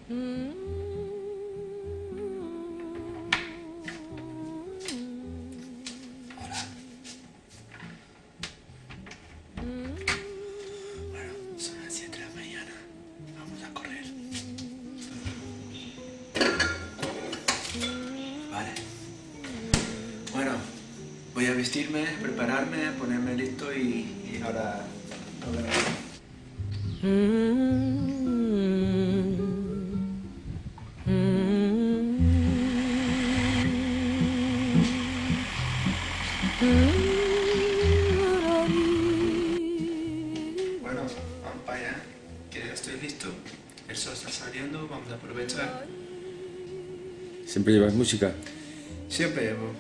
Son las 7 de la mañana. Vamos a correr. Vale. Bueno, voy a vestirme, prepararme, ponerme listo y ahora nos vemos. Bueno, vamos para allá, que ya estoy listo. El sol está saliendo, vamos a aprovechar. ¿Siempre llevas música? Siempre llevo.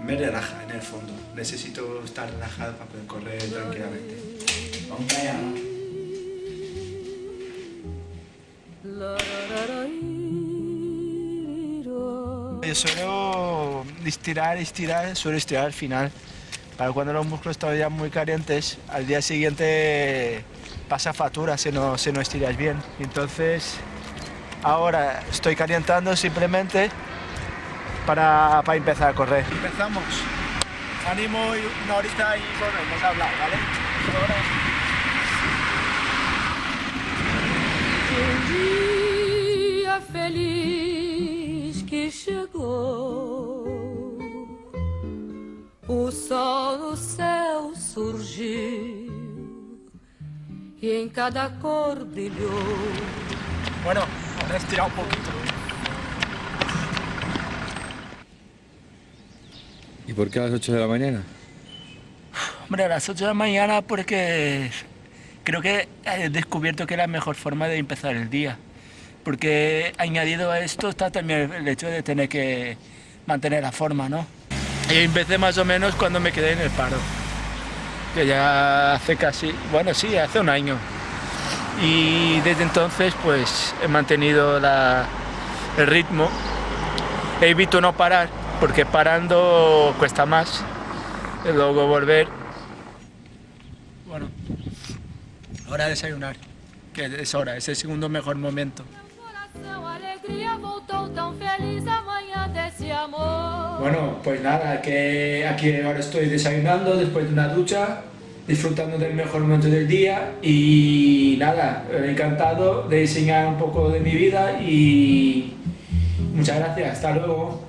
Me relaja en el fondo. Necesito estar relajado para poder correr tranquilamente. Vamos para allá. Yo suelo suelo estirar al final. Para cuando los músculos están ya muy calientes, al día siguiente pasa factura si no estiras bien. Entonces, ahora estoy calentando simplemente para empezar a correr. Empezamos. Ánimo y una horita y volvemos a hablar, ¿vale? Dia feliz que chegou, o sol no céu surgiu e em cada cor brilhou. Bueno, ahora estira un poquito. ¿Y por qué a las 8 de la mañana? Hombre, a las 8 de la mañana porque creo que he descubierto que es la mejor forma de empezar el día. Porque añadido a esto está también el hecho de tener que mantener la forma, ¿no? Y empecé más o menos cuando me quedé en el paro. Que ya hace casi, bueno sí, hace un año. Y desde entonces pues he mantenido el ritmo. Evito no parar, porque parando cuesta más. Y luego volver. Bueno, hora de desayunar, que es hora, es el segundo mejor momento. Bueno, pues nada, que aquí ahora estoy desayunando después de una ducha, disfrutando del mejor momento del día y nada, encantado de enseñar un poco de mi vida y muchas gracias, hasta luego.